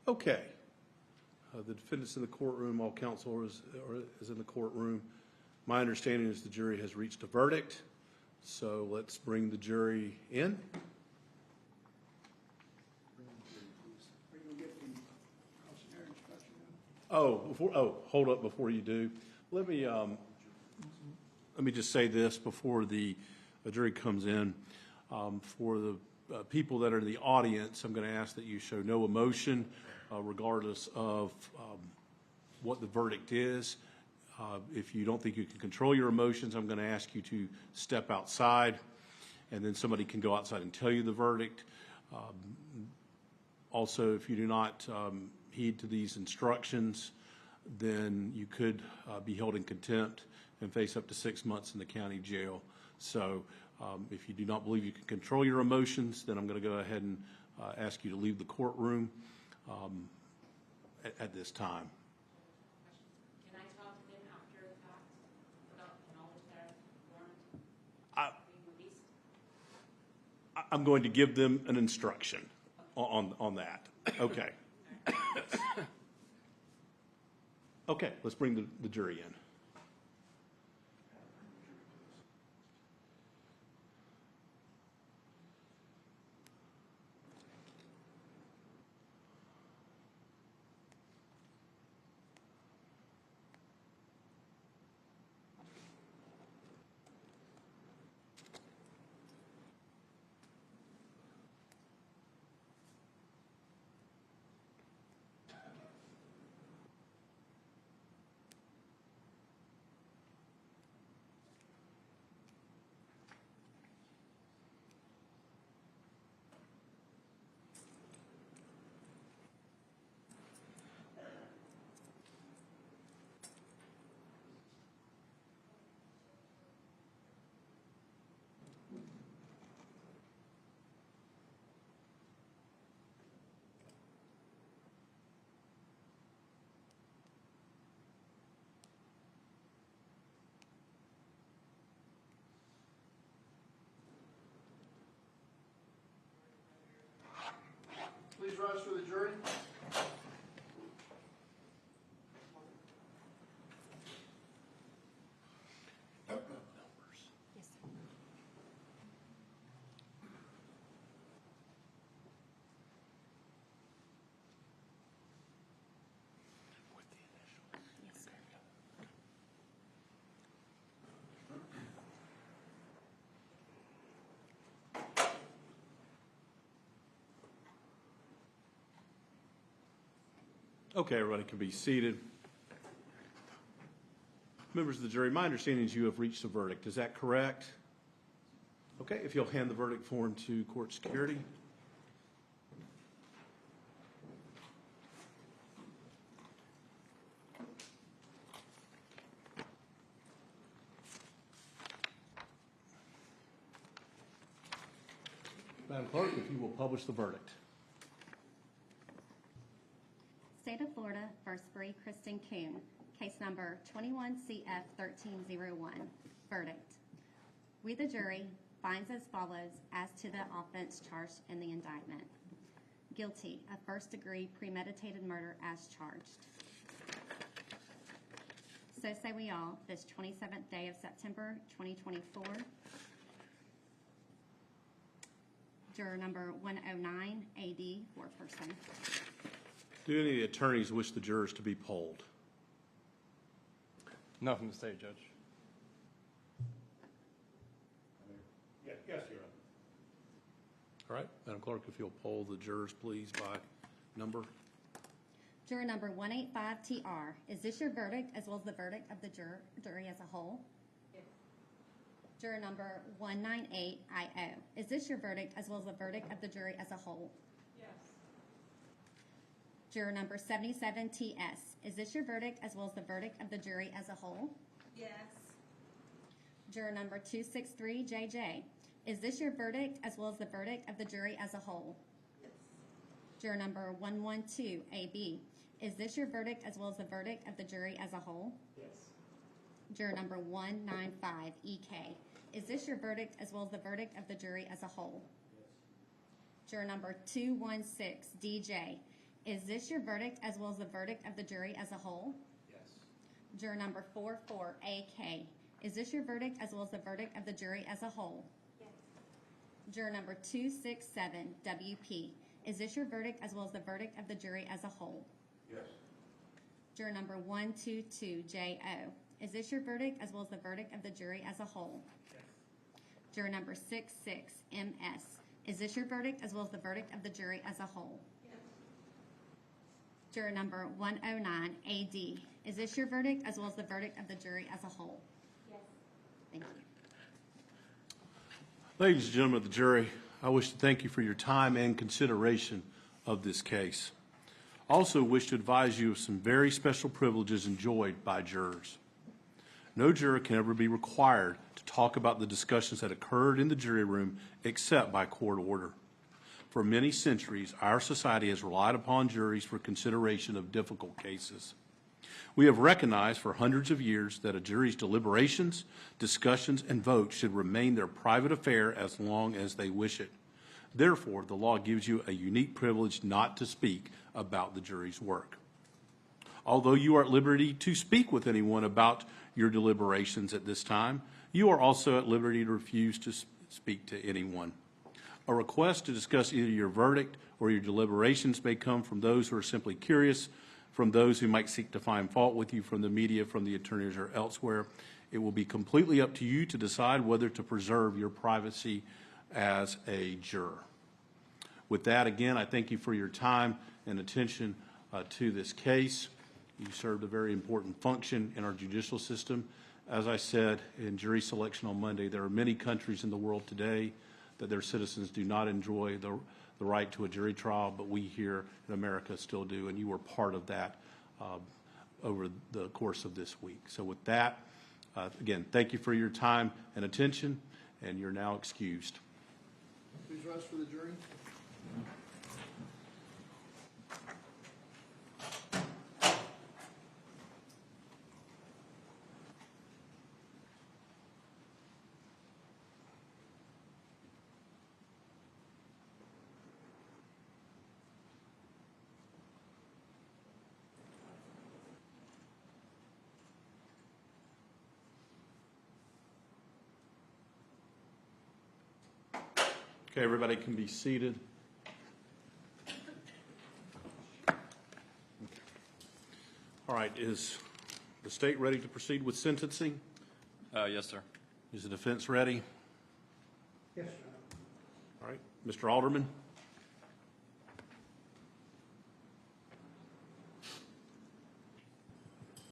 Okay. The defendant's in the courtroom, all counsel is in the courtroom. My understanding is the jury has reached a verdict, so let's bring the jury in. Hold up before you do. Let me just say this before the jury comes in. For the people that are in the audience, I'm going to ask that you show no emotion, regardless of what the verdict is. If you don't think you can control your emotions, I'm going to ask you to step outside, and then somebody can go outside and tell you the verdict. Also, if you do not heed to these instructions, then you could be held in contempt and face up to 6 months in the county jail. So if you do not believe you can control your emotions, then I'm going to go ahead and ask you to leave the courtroom at this time. Can I talk to them after the fact without knowledge that warrant being released? I'm going to give them an instruction on that. Okay. Okay, let's bring the jury in. Please rise for the jury. Yes, sir. Yes, sir. Okay, everybody can be seated. Members of the jury, my understanding is you have reached a verdict. Is that correct? Okay, if you'll hand the verdict form to court security. Madam Clerk, if you will publish the verdict. State of Florida v. Bree Kuhn, case number 21-CF-1301. Verdict. We, the jury, finds as follows as to the offense charged in the indictment. Guilty of first-degree premeditated murder as charged. So say we all, this 27th day of September 2024. Juror number 109, AD, foreperson. Do any of the attorneys wish the jurors to be polled? Nothing to say, Judge. Yes, Your Honor. All right, Madam Clerk, if you'll poll the jurors, please, by number. Juror number 185TR, is this your verdict as well as the verdict of the jury as a whole? Yes. Juror number 198IO, is this your verdict as well as the verdict of the jury as a whole? Yes. Juror number 77TS, is this your verdict as well as the verdict of the jury as a whole? Yes. Juror number 263JJ, is this your verdict as well as the verdict of the jury as a whole? Yes. Juror number 112AB, is this your verdict as well as the verdict of the jury as a whole? Yes. Juror number 195EK, is this your verdict as well as the verdict of the jury as a whole? Yes. Juror number 216DJ, Is this your verdict as well as the verdict of the jury as a whole? Yes. Juror number 44AK. Is this your verdict as well as the verdict of the jury as a whole? Yes. Juror number 267WP. Is this your verdict as well as the verdict of the jury as a whole? Yes. Juror number 122JO. Is this your verdict as well as the verdict of the jury as a whole? Yes. Juror number 66MS. Is this your verdict as well as the verdict of the jury as a whole? Yes. Juror number 109AD. Is this your verdict as well as the verdict of the jury as a whole? Yes. Thank you. Ladies and gentlemen of the jury, I wish to thank you for your time and consideration of this case. I also wish to advise you of some very special privileges enjoyed by jurors. No juror can ever be required to talk about the discussions that occurred in the jury room except by court order. For many centuries, our society has relied upon juries for consideration of difficult cases. We have recognized for hundreds of years that a jury's deliberations, discussions, and votes should remain their private affair as long as they wish it. Therefore, the law gives you a unique privilege not to speak about the jury's work. Although you are at liberty to speak with anyone about your deliberations at this time, you are also at liberty to refuse to speak to anyone. A request to discuss either your verdict or your deliberations may come from those who are simply curious, from those who might seek to find fault with you, from the media, from the attorneys, or elsewhere. It will be completely up to you to decide whether to preserve your privacy as a juror. With that, again, I thank you for your time and attention to this case. You served a very important function in our judicial system. As I said in jury selection on Monday, there are many countries in the world today that their citizens do not enjoy the right to a jury trial, but we here in America still do, and you were part of that over the course of this week. So with that, again, thank you for your time and attention, and you're now excused. Please rise for the jury. Okay, everybody can be seated. All right, is the state ready to proceed with sentencing? Yes, sir. Is the defense ready? Yes, All right, Mr. Alderman?